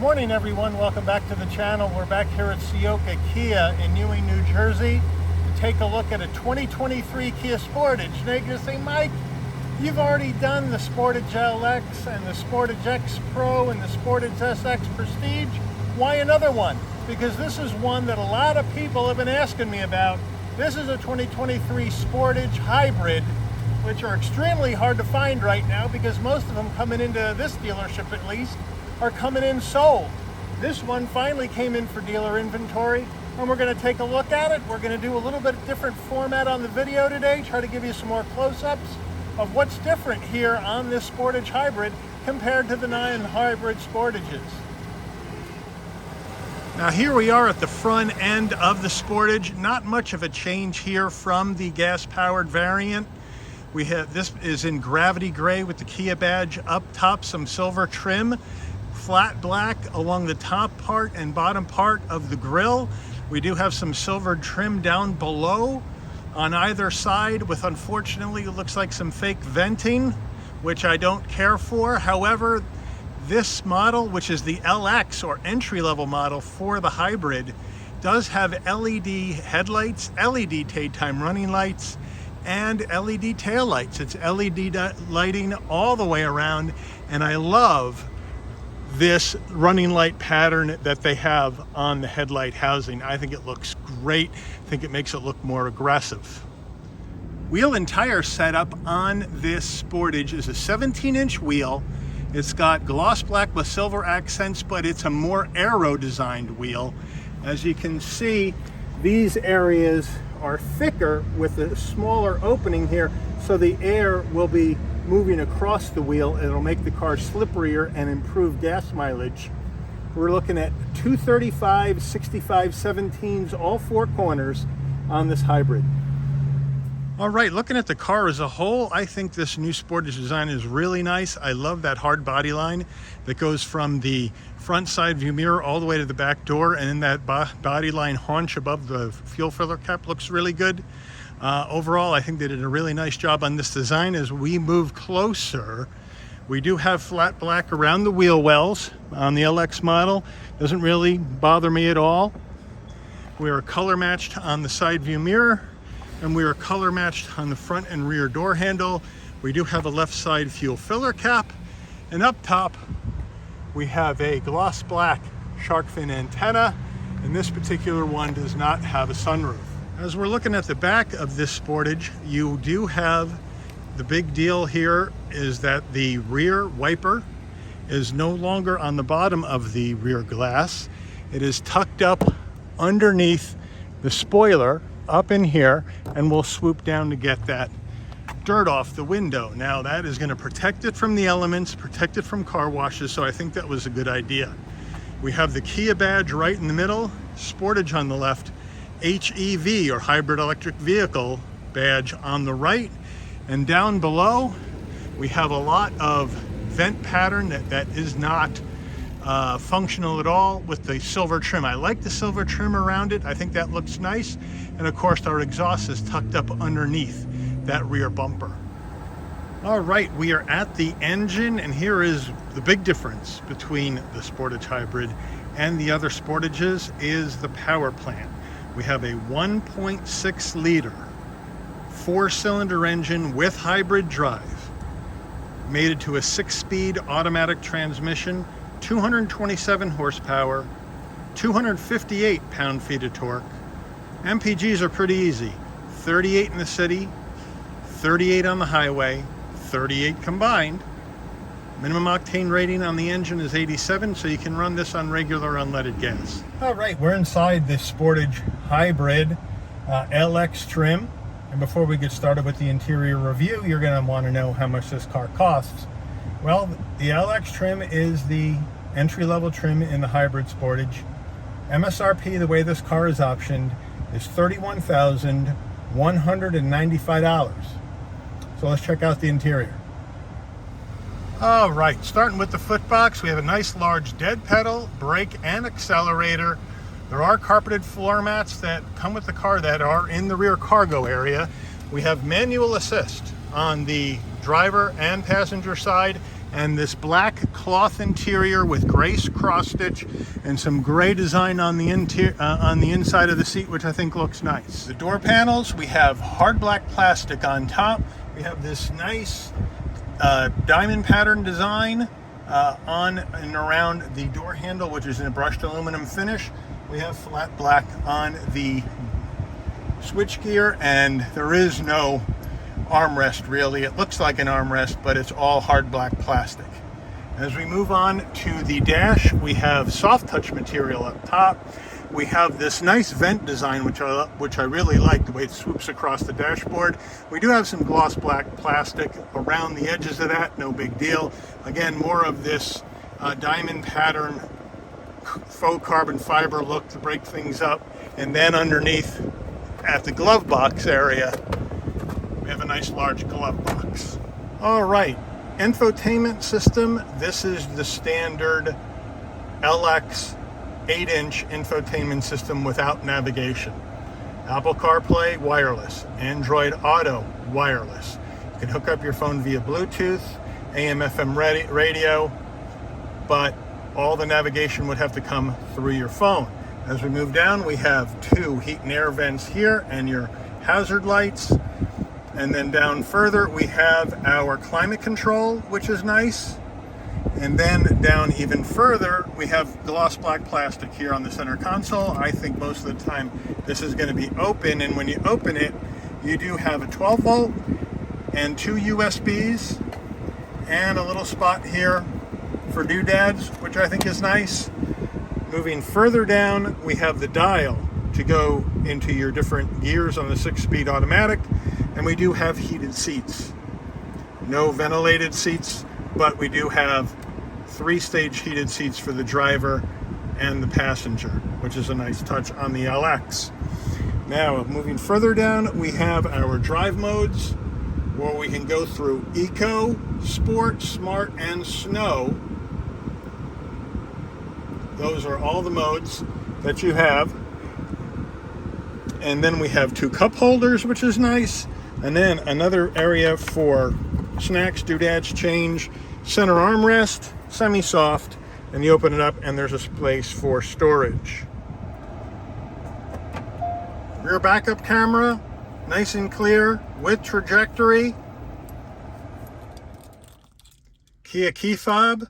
morning, everyone. Welcome back to the channel. We're back here at Ciocca Kia in Ewing, New Jersey to take a look at a 2023 Kia Sportage. Now you're going to say, Mike, you've already done the Sportage LX and the Sportage X Pro and the Sportage SX Prestige. Why another one? Because this is one that a lot of people have been asking me about. This is a 2023 Sportage Hybrid, which are extremely hard to find right now because most of them coming into this dealership at least are coming in sold. This one finally came in for dealer inventory and we're going to take a look at it. We're going to do a little bit different format on the video today, try to give you some more close-ups of what's different here on this Sportage Hybrid compared to the 9 hybrid Sportages. Now here we are at the front end of the Sportage. Not much of a change here from the gas-powered variant. We have, this is in gravity gray with the Kia badge up top, some silver trim, flat black along the top part and bottom part of the grille. We do have some silver trim down below on either side with, unfortunately, it looks like some fake venting, which I don't care for. However, this model, which is the LX or entry-level model for the hybrid, does have LED headlights, LED daytime running lights, and LED tail lights. It's LED lighting all the way around, and I love this running light pattern that they have on the headlight housing. I think it looks great. I think it makes it look more aggressive. Wheel and tire setup on this Sportage is a 17-inch wheel. It's got gloss black with silver accents, but it's a more aero designed wheel. As you can see, these areas are thicker with a smaller opening here, so the air will be moving across the wheel. It'll make the car slipperier and improve gas mileage. We're looking at 235, 65, 17s, all four corners on this hybrid. All right, looking at the car as a whole, I think this new Sportage design is really nice. I love that hard body line that goes from the front side view mirror all the way to the back door, and then that body line haunch above the fuel filler cap looks really good. Overall, I think they did a really nice job on this design. As we move closer, we do have flat black around the wheel wells on the LX model. Doesn't really bother me at all. We are color matched on the side view mirror, and we are color matched on the front and rear door handle. We do have a left side fuel filler cap, and up top we have a gloss black shark fin antenna, and this particular one does not have a sunroof. As we're looking at the back of this Sportage, you do have, the big deal here is that the rear wiper is no longer on the bottom of the rear glass. It is tucked up underneath the spoiler up in here, and we'll swoop down to get that dirt off the window. Now that is going to protect it from the elements, protect it from car washes, so I think that was a good idea. We have the Kia badge right in the middle, Sportage on the left, HEV or hybrid electric vehicle badge on the right, and down below we have a lot of vent pattern that is not functional at all with the silver trim. I like the silver trim around it. I think that looks nice, and of course our exhaust is tucked up underneath that rear bumper. All right, we are at the engine, and here is the big difference between the Sportage Hybrid and the other Sportages is the power plant. We have a 1.6 liter 4-cylinder engine with hybrid drive, mated to a 6-speed automatic transmission, 227 horsepower, 258 pound-feet of torque. MPGs are pretty easy. 38 in the city, 38 on the highway, 38 combined. Minimum octane rating on the engine is 87, so you can run this on regular unleaded gas. All right, we're inside the Sportage Hybrid LX trim. And before we get started with the interior review, you're going to want to know how much this car costs. Well, the LX trim is the entry-level trim in the hybrid Sportage. MSRP, the way this car is optioned, is $31,195. So let's check out the interior. All right, starting with the footbox, we have a nice large dead pedal, brake, and accelerator. There are carpeted floor mats that come with the car that are in the rear cargo area. We have manual assist on the driver and passenger side, and this black cloth interior with gray cross stitch and some gray design on the inside of the seat, which I think looks nice. The door panels, we have hard black plastic on top. We have this nice diamond pattern design on and around the door handle, which is in a brushed aluminum finish. We have flat black on the switchgear, and there is no armrest really. It looks like an armrest, but it's all hard black plastic. As we move on to the dash, we have soft touch material up top. We have this nice vent design, which I really like, the way it swoops across the dashboard. We do have some gloss black plastic around the edges of that, no big deal. Again, more of this diamond pattern faux carbon fiber look to break things up. And then underneath at the glove box area, we have a nice large glove box. All right, infotainment system. This is the standard LX 8-inch infotainment system without navigation. Apple CarPlay, wireless. Android Auto, wireless. You can hook up your phone via Bluetooth, AM/FM radio, but all the navigation would have to come through your phone. As we move down, we have 2 heat and air vents here and your hazard lights. And then down further, we have our climate control, which is nice. And then down even further, we have gloss black plastic here on the center console. I think most of the time this is going to be open, and when you open it, you do have a 12 volt and 2 USBs and a little spot here for doodads, which I think is nice. Moving further down, we have the dial to go into your different gears on the 6-speed automatic, and we do have heated seats. No ventilated seats, but we do have 3-stage heated seats for the driver and the passenger, which is a nice touch on the LX. Now, moving further down, we have our drive modes, where we can go through Eco, Sport, Smart, and Snow. Those are all the modes that you have. And then we have 2 cup holders, which is nice. And then another area for snacks, doodads, change, center armrest, semi-soft, and you open it up and there's a place for storage. Rear backup camera, nice and clear with trajectory. Kia key fob,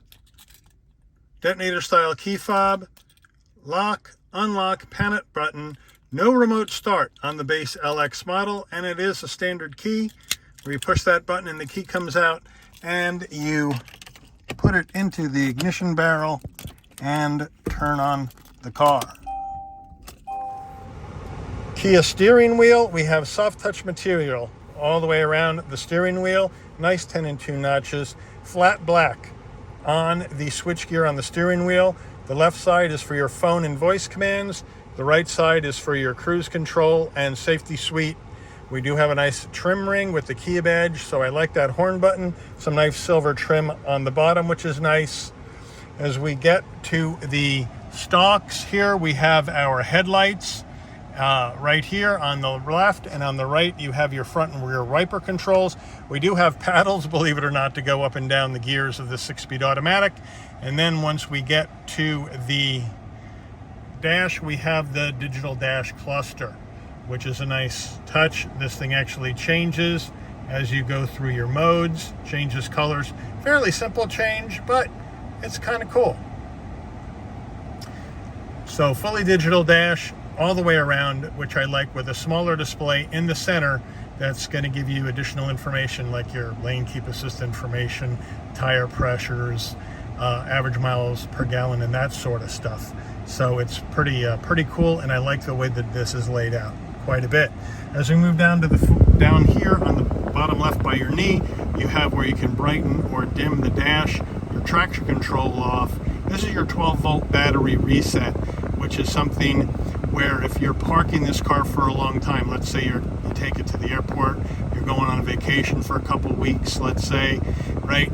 detonator style key fob, lock, unlock, panic button. No remote start on the base LX model, and it is a standard key where you push that button and the key comes out and you put it into the ignition barrel and turn on the car. Kia steering wheel, we have soft touch material all the way around the steering wheel, nice 10 and 2 notches, flat black on the switchgear on the steering wheel. The left side is for your phone and voice commands. The right side is for your cruise control and safety suite. We do have a nice trim ring with the Kia badge, so I like that horn button. Some nice silver trim on the bottom, which is nice. As we get to the stalks here, we have our headlights right here on the left, and on the right you have your front and rear wiper controls. We do have paddles, believe it or not, to go up and down the gears of the 6-speed automatic. And then once we get to the dash, we have the digital dash cluster, which is a nice touch. This thing actually changes as you go through your modes, changes colors. Fairly simple change, but it's kind of cool. So fully digital dash all the way around, which I like, with a smaller display in the center that's going to give you additional information like your lane keep assist information, tire pressures, average miles per gallon, and that sort of stuff. So it's pretty cool, and I like the way that this is laid out quite a bit. As we move down to down here on the bottom left by your knee, you have where you can brighten or dim the dash, your traction control off. This is your 12-volt battery reset, which is something where if you're parking this car for a long time, let's say you take it to the airport, you're going on vacation for a couple weeks, let's say, right?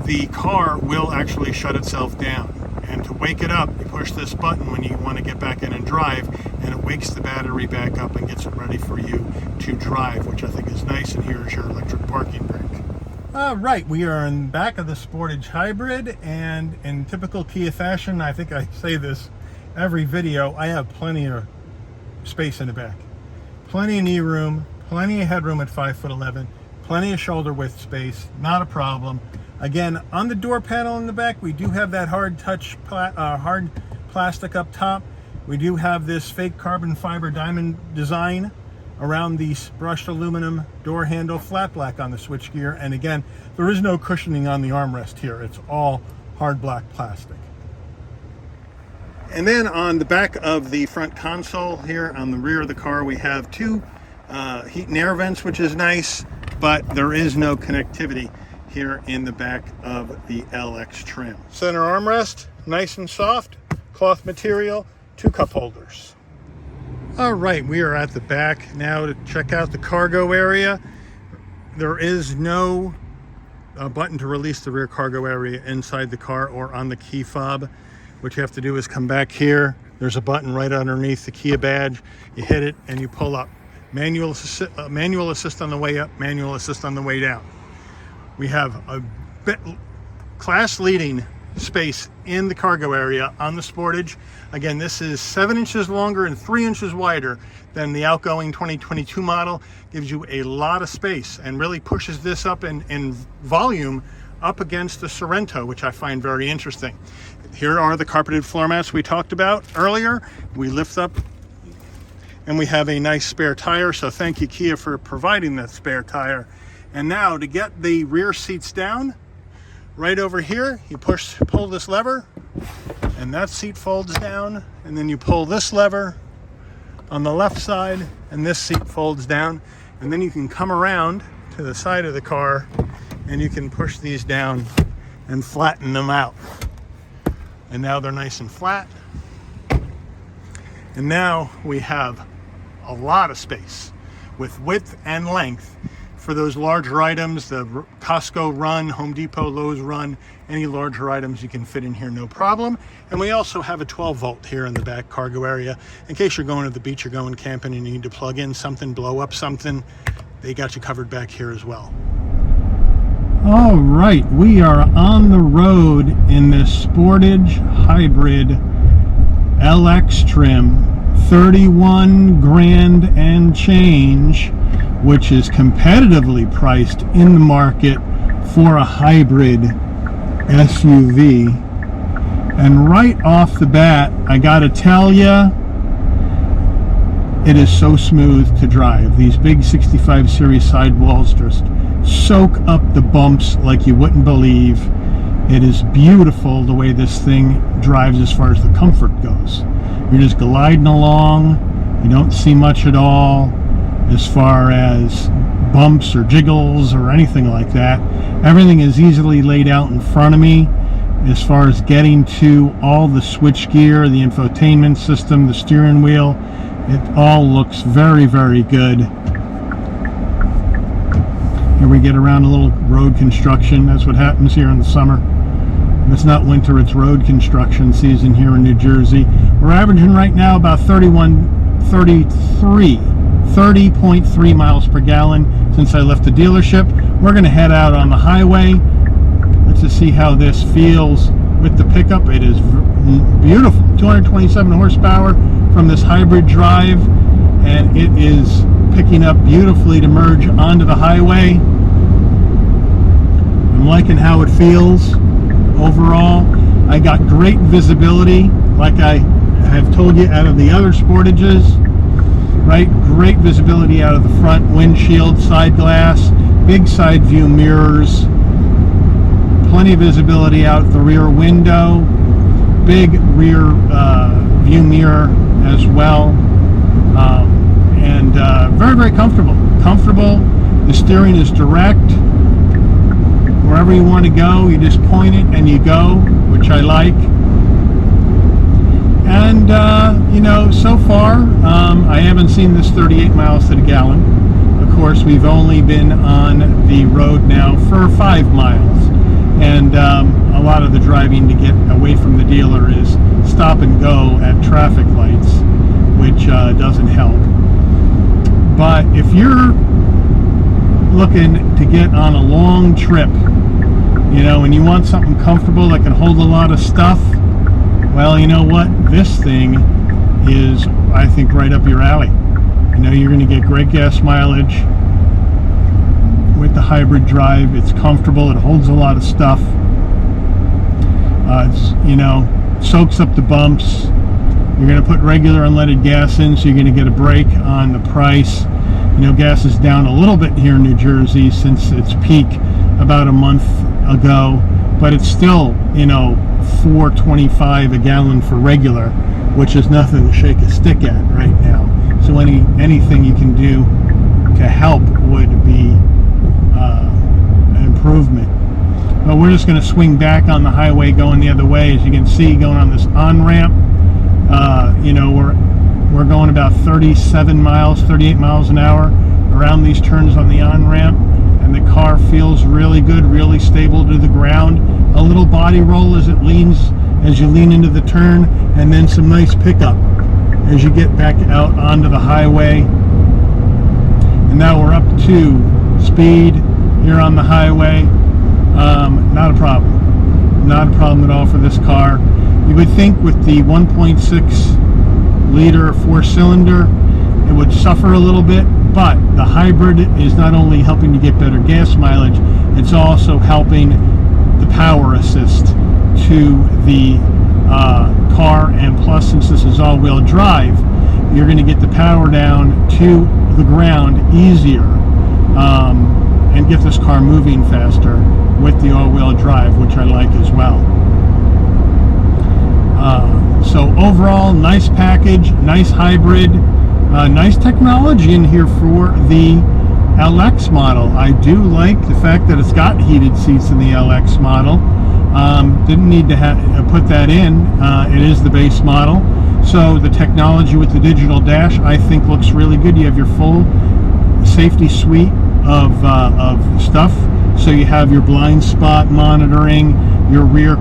The car will actually shut itself down. And to wake it up, you push this button when you want to get back in and drive, and it wakes the battery back up and gets it ready for you to drive, which I think is nice. And here's your electric parking brake. Right, we are in the back of the Sportage Hybrid, and in typical Kia fashion, I think I say this every video, I have plenty of space in the back. Plenty of knee room, plenty of headroom at 5'11", plenty of shoulder width space, not a problem. Again, on the door panel in the back, we do have that hard plastic up top. We do have this fake carbon fiber diamond design around the brushed aluminum door handle, flat black on the switchgear, and again, there is no cushioning on the armrest here. It's all hard black plastic. And then on the back of the front console here on the rear of the car, we have two heat and air vents, which is nice, but there is no connectivity here in the back of the LX trim. Center armrest, nice and soft, cloth material, 2 cup holders. All right, we are at the back now to check out the cargo area. There is no button to release the rear cargo area inside the car or on the key fob. What you have to do is come back here. There's a button right underneath the Kia badge. You hit it and you pull up. Manual assist on the way up, manual assist on the way down. We have a class-leading space in the cargo area on the Sportage. Again, this is 7 inches longer and 3 inches wider than the outgoing 2022 model. Gives you a lot of space and really pushes this up in volume up against the Sorento, which I find very interesting. Here are the carpeted floor mats we talked about earlier. We lift up and we have a nice spare tire, so thank you, Kia, for providing that spare tire. And now to get the rear seats down, right over here, you pull this lever, and that seat folds down, and then you pull this lever on the left side, and this seat folds down, and then you can come around to the side of the car, and you can push these down and flatten them out. And now they're nice and flat. And now we have a lot of space with width and length for those larger items, the Costco run, Home Depot, Lowe's run, any larger items you can fit in here, no problem. And we also have a 12 volt here in the back cargo area. In case you're going to the beach, you're going camping, and you need to plug in something, blow up something, they got you covered back here as well. All right, we are on the road in this Sportage Hybrid LX trim, 31 grand and change, which is competitively priced in the market for a hybrid SUV. And right off the bat, I gotta tell you, it is so smooth to drive. These big 65 series sidewalls just soak up the bumps like you wouldn't believe. It is beautiful the way this thing drives as far as the comfort goes. You're just gliding along, you don't see much at all as far as bumps or jiggles or anything like that. Everything is easily laid out in front of me as far as getting to all the switch gear, the infotainment system, the steering wheel. It all looks very, very good. Here we get around a little road construction. That's what happens here in the summer. It's not winter, it's road construction season here in New Jersey. We're averaging right now about 30.3 miles per gallon since I left the dealership. We're going to head out on the highway. Let's just see how this feels with the pickup. It is beautiful. 227 horsepower from this hybrid drive, and it is picking up beautifully to merge onto the highway. I'm liking how it feels overall. I got great visibility, like I have told you, out of the other Sportages. Right, great visibility out of the front windshield, side glass, big side view mirrors, plenty of visibility out the rear window, big rear view mirror as well, and very, very comfortable. The steering is direct. Wherever you want to go, you just point it and you go, which I like. And you know, so far I haven't seen this 38 miles to the gallon. Of course, we've only been on the road now for 5 miles, and a lot of the driving to get away from the dealer is stop and go at traffic lights, which doesn't help. But if you're looking to get on a long trip, you know, and you want something comfortable that can hold a lot of stuff, well, you know what? This thing is, I think, right up your alley. You know, you're going to get great gas mileage with the hybrid drive. It's comfortable. It holds a lot of stuff. It's, you know, soaks up the bumps. You're going to put regular unleaded gas in, so you're going to get a break on the price. You know, gas is down a little bit here in New Jersey since its peak about a month ago, but it's still, you know, $4.25 a gallon for regular, which is nothing to shake a stick at right now. So anything you can do to help would be an improvement. But we're just going to swing back on the highway going the other way. As you can see, going on this on-ramp, you know, we're going about 37 miles, 38 miles an hour around these turns on the on-ramp, and the car feels really good, really stable to the ground. A little body roll as it leans, as you lean into the turn, and then some nice pickup as you get back out onto the highway. And now we're up to speed here on the highway. Not a problem. Not a problem at all for this car. You would think with the 1.6 liter four-cylinder, it would suffer a little bit, but the hybrid is not only helping to get better gas mileage, it's also helping the power assist to the car, and plus, since this is all-wheel drive, you're going to get the power down to the ground easier, and get this car moving faster with the all-wheel drive, which I like as well. So overall, nice package, nice hybrid, nice technology in here for the LX model. I do like the fact that it's got heated seats in the LX model. Didn't need to put that in. It is the base model. So the technology with the digital dash, I think, looks really good. You have your full safety suite of stuff. So you have your blind spot monitoring, your rear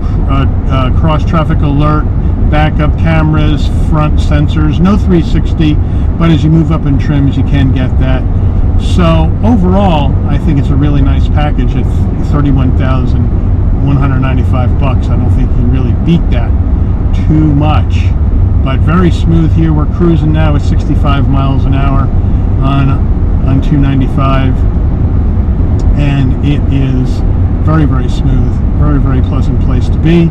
cross-traffic alert, backup cameras, front sensors, no 360, but as you move up in trims, you can get that. So overall, I think it's a really nice package at $31,195 bucks. I don't think you can really beat that too much, but very smooth here. We're cruising now at 65 miles an hour on 295, and it is very, very smooth, very, very pleasant place to be.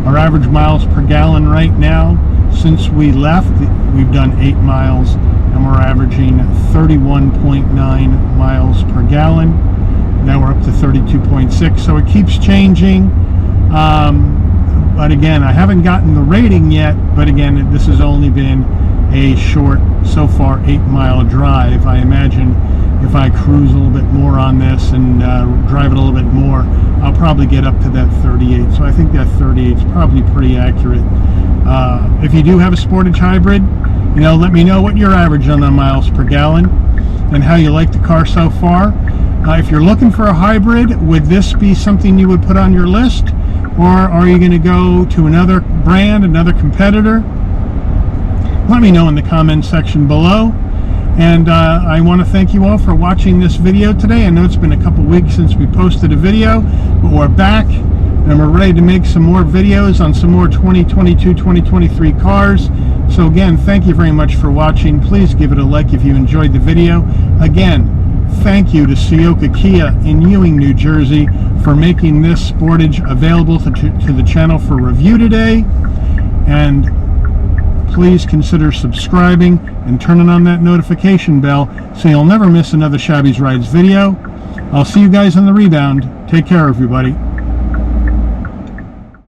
Our average miles per gallon right now, since we left, we've done 8 miles, and we're averaging 31.9 miles per gallon. Now we're up to 32.6, so it keeps changing. But again, I haven't gotten the rating yet, but again, this has only been a short, so far, 8-mile drive. I imagine if I cruise a little bit more on this and drive it a little bit more, I'll probably get up to that 38. So I think that 38 is probably pretty accurate. If you do have a Sportage Hybrid, you know, let me know what your average on the miles per gallon and how you like the car so far. If you're looking for a hybrid, would this be something you would put on your list? Or are you going to go to another brand, another competitor? Let me know in the comments section below. And I want to thank you all for watching this video today. I know it's been a couple weeks since we posted a video, but we're back and we're ready to make some more videos on some more 2022, 2023 cars. So again, thank you very much for watching. Please give it a like if you enjoyed the video. Again, thank you to Ciocca Kia in Ewing, New Jersey for making this Sportage available to the channel for review today. And please consider subscribing and turning on that notification bell so you'll never miss another Shabby's Rides video. I'll see you guys on the rebound. Take care, everybody.